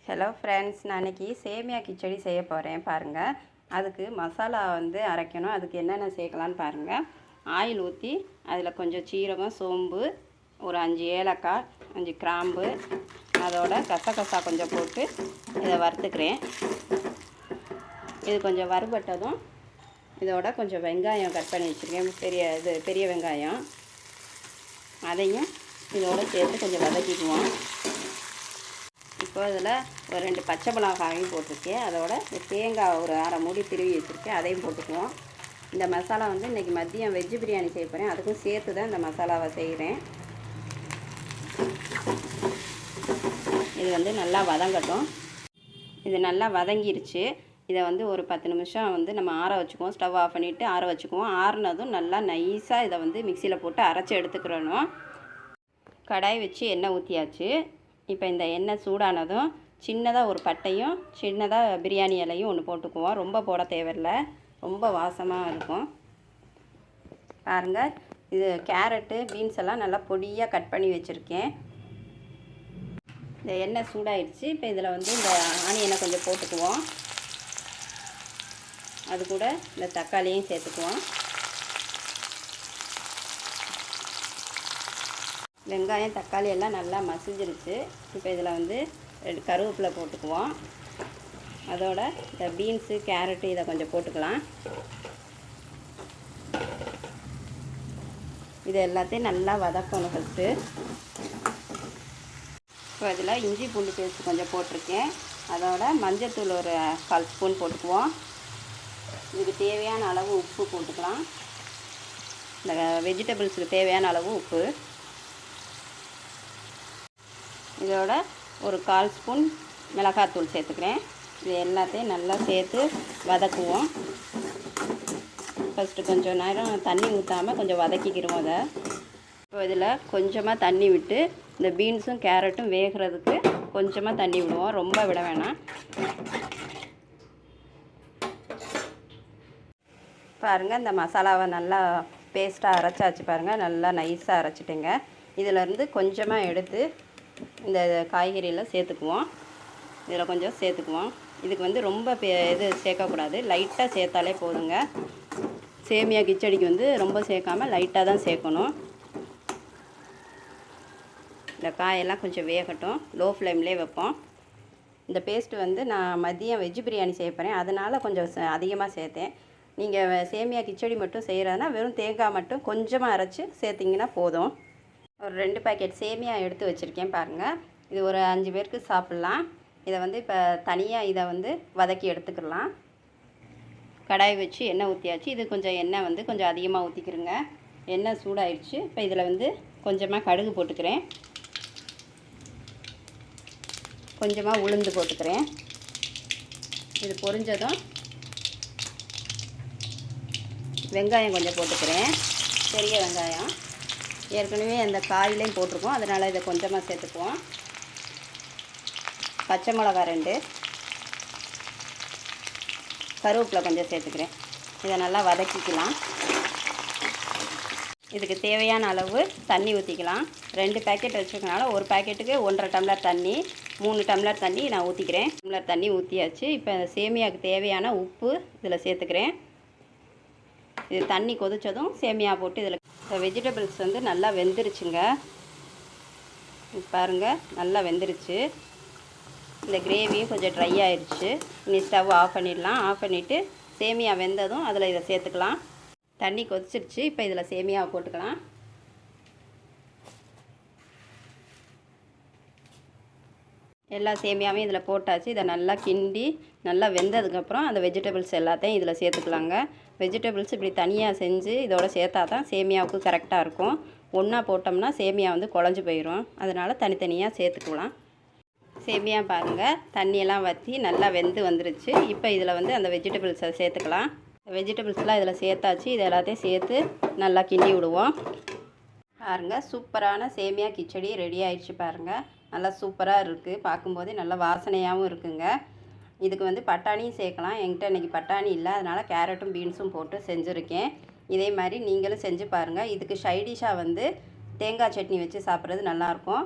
Hello friends, நான் இன்றைக்கி சேமியா கிச்சடி செய்ய போகிறேன் பாருங்கள். அதுக்கு மசாலா அரைக்கணும். அதுக்கு என்னென்ன சேர்க்கலான்னு பாருங்கள். ஆயில் ஊற்றி அதில் கொஞ்சம் சீரகம், சோம்பு, ஒரு 5 ஏலக்காய், 5 கிராம்பு, அதோட கசகசா கொஞ்சம் போட்டு இதை வறுத்துக்கிறேன். இது கொஞ்சம் வறுபட்டதும் இதோட கொஞ்சம் வெங்காயம் கட் பண்ணி வச்சுருக்கேன். பெரிய வெங்காயம், அதையும் இதோடு சேர்த்து கொஞ்சம் வதக்கிக்குவோம். இப்போ இதில் ஒரு 2 பச்சை மிளகாயும் போட்டிருக்கேன். அதோட தேங்காய் ஒரு அரை மூடி திருவி வச்சுருக்கேன், அதையும் போட்டுக்குவோம். இந்த மசாலா இன்றைக்கி மதியம் வெஜ்ஜு பிரியாணி செய்ய போகிறேன். அதுக்கும் சேர்த்து தான் இந்த மசாலாவை செய்கிறேன். இது நல்லா வதங்கட்டும். இது நல்லா வதங்கிருச்சு. இதை ஒரு 10 நிமிஷம் நம்ம ஆற வச்சுக்குவோம். ஸ்டவ் ஆஃப் பண்ணிவிட்டு ஆற வச்சுக்குவோம். ஆறுனதும் நல்லா நைஸாக இதை மிக்சியில் போட்டு அரைச்சி எடுத்துக்கிறணும். கடாய் வச்சு எண்ணெய் ஊற்றியாச்சு. இப்போ இந்த எண்ணெய் சூடானதும் சின்னதாக ஒரு பட்டையும் சின்னதாக பிரியாணி இலையும் ஒன்று போட்டுக்குவோம். ரொம்ப போட தேவையில்லை, ரொம்ப வாசமாக இருக்கும். பாருங்கள், இது கேரட்டு, பீன்ஸ் எல்லாம் நல்லா பொடியாக கட் பண்ணி வச்சுருக்கேன். இந்த எண்ணெய் சூடாயிடுச்சு. இப்போ இதில் இந்த ஆனியனை கொஞ்சம் போட்டுக்குவோம். அது கூட இந்த தக்காளியும் சேர்த்துக்குவோம். வெங்காயம், தக்காளி எல்லாம் நல்லா மசிஞ்சிருச்சு. இப்போ இதில் கருவேப்பிலை போட்டுக்குவோம். அதோட இந்த பீன்ஸு, கேரட்டு இதை கொஞ்சம் போட்டுக்கலாம். இது எல்லாத்தையும் நல்லா வதக்கணும் ஃபஸ்ட்டு. இப்போ இதில் இஞ்சி பூண்டு பேஸ்ட் கொஞ்சம் போட்டிருக்கேன். அதோட மஞ்சள்தூள் ஒரு 1/4 ஸ்பூன் போட்டுக்குவோம். இதுக்கு தேவையான அளவு உப்பு போட்டுக்கலாம். இந்த வெஜிடபிள்ஸுக்கு தேவையான அளவு உப்பு. இதோட ஒரு 1/4 ஸ்பூன் மிளகாத்தூள் சேர்த்துக்கிறேன். இது எல்லாத்தையும் நல்லா சேர்த்து வதக்குவோம். ஃபஸ்ட்டு கொஞ்சம் நேரம் தண்ணி ஊற்றாமல் கொஞ்சம் வதக்கிக்கிறோம் அதை. இப்போ இதில் கொஞ்சமாக தண்ணி விட்டு இந்த பீன்ஸும் கேரட்டும் வேகிறதுக்கு கொஞ்சமாக தண்ணி விடுவோம், ரொம்ப விட வேணாம். பாருங்கள், இந்த மசாலாவை நல்லா பேஸ்ட்டாக அரைச்சாச்சு. பாருங்கள், நல்லா நைஸாக அரைச்சிட்டுங்க. இதிலேருந்து கொஞ்சமாக எடுத்து இந்த காய்கறியில் சேர்த்துக்குவோம். இதில் கொஞ்சம் சேர்த்துக்குவோம். இதுக்கு ரொம்ப இது சேர்க்கக்கூடாது, லைட்டாக சேர்த்தாலே போதுங்க. சேமியா கிச்சடிக்கு ரொம்ப சேர்க்காமல் லைட்டாக தான் சேர்க்கணும். இந்த காயெல்லாம் கொஞ்சம் வேகட்டும், லோ ஃப்ளேம்லேயே வைப்போம். இந்த பேஸ்ட்டு நான் மதியம் வெஜ்ஜு பிரியாணி செய்ய போகிறேன், அதனால் கொஞ்சம் அதிகமாக சேர்த்தேன். நீங்கள் சேமியா கிச்சடி மட்டும் செய்கிறதுனா வெறும் தேங்காய் மட்டும் கொஞ்சமாக அரைச்சி சேர்த்திங்கன்னா போதும். ஒரு 2 பாக்கெட் சேமியா எடுத்து வச்சுருக்கேன் பாருங்கள். இது ஒரு 5 பேருக்கு சாப்பிட்லாம். இதை இப்போ தனியாக இதை வதக்கி எடுத்துக்கலாம். கடாய் வச்சு எண்ணெய் ஊற்றியாச்சு. இது கொஞ்சம் எண்ணெய் கொஞ்சம் அதிகமாக ஊற்றிக்கிறேங்க. எண்ணெய் சூடாயிடுச்சு. இப்போ இதில் கொஞ்சமாக கடுகு போட்டுக்கிறேன், கொஞ்சமாக உளுந்து போட்டுக்கிறேன். இது பொரிஞ்சதும் வெங்காயம் கொஞ்சம் போட்டுக்கிறேன், பெரிய வெங்காயம். ஏற்கனவே அந்த காயிலையும் போட்டிருக்கோம், அதனால் இதை கொஞ்சமாக சேர்த்துக்குவோம். பச்சை மிளகாய் 2, கருவேப்பிலை கொஞ்சம் சேர்த்துக்கிறேன். இதை நல்லா வதக்கிக்கலாம். இதுக்கு தேவையான அளவு தண்ணி ஊற்றிக்கலாம். 2 பேக்கெட் வச்சுருக்கனால ஒரு பேக்கெட்டுக்கு 1.5 டம்ளர் தண்ணி, 3 டம்ளர் தண்ணி நான் ஊற்றிக்கிறேன். டம்ளர் தண்ணி ஊற்றியாச்சு. இப்போ சேமியாவுக்கு தேவையான உப்பு இதில் சேர்த்துக்கிறேன். இது தண்ணி கொதித்ததும் சேமியா போட்டு இதில் வெஜிடபிள்ஸ் நல்லா வெந்துருச்சுங்க. பாருங்கள், நல்லா வெந்துருச்சு. இந்த கிரேவியும் கொஞ்சம் ட்ரை ஆயிடுச்சு. இனி ஸ்டவ் ஆஃப் பண்ணிடலாம். ஆஃப் பண்ணிவிட்டு சேமியா வெந்ததும் அதில் இதை சேர்த்துக்கலாம். தண்ணி கொதிச்சிருச்சு. இப்போ இதில் சேமியாவை போட்டுக்கலாம். எல்லா சேமியாவையும் இதில் போட்டாச்சு. இதை நல்லா கிண்டி நல்லா வெந்ததுக்கப்புறம் அந்த வெஜிடபிள்ஸ் எல்லாத்தையும் இதில் சேர்த்துக்கலாங்க. வெஜிடபிள்ஸ் இப்படி தனியாக செஞ்சு இதோட சேர்த்தா தான் சேமியாவுக்கு கரெக்டாக இருக்கும். ஒன்றா போட்டோம்னா சேமியா குழஞ்சி போயிடும். அதனால் தனித்தனியாக சேர்த்துக்கலாம். சேமியா பாருங்கள், தண்ணியெல்லாம் வற்றி நல்லா வெந்து வந்துருச்சு. இப்போ இதில் அந்த வெஜிடபிள்ஸை சேர்த்துக்கலாம். வெஜிடபிள்ஸ்லாம் இதில் சேர்த்தாச்சு. இது எல்லாத்தையும் சேர்த்து நல்லா கிண்டி விடுவோம். பாருங்கள், சூப்பரான சேமியா கிச்சடி ரெடி ஆயிடுச்சு. பாருங்கள், நல்லா சூப்பராக இருக்குது. பார்க்கும்போதே நல்லா வாசனையாகவும் இருக்குங்க. இதுக்கு பட்டாணியும் சேர்க்கலாம். என்கிட்ட இன்றைக்கி பட்டாணி இல்லை, அதனால் கேரட்டும் பீன்ஸும் போட்டு செஞ்சுருக்கேன். இதே மாதிரி நீங்களும் செஞ்சு பாருங்கள். இதுக்கு சைடிஷாக தேங்காய் சட்னி வச்சு சாப்பிட்றது நல்லாயிருக்கும்.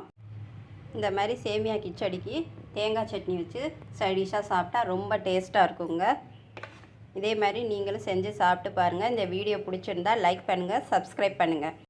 இந்த மாதிரி சேமியா கிச்சடிக்கு தேங்காய் சட்னி வச்சு சைடிஷாக சாப்பிட்டா ரொம்ப டேஸ்ட்டாக இருக்குங்க. இதே மாதிரி நீங்களும் செஞ்சு சாப்பிட்டு பாருங்கள். இந்த வீடியோ பிடிச்சிருந்தா லைக் பண்ணுங்கள், சப்ஸ்கிரைப் பண்ணுங்கள்.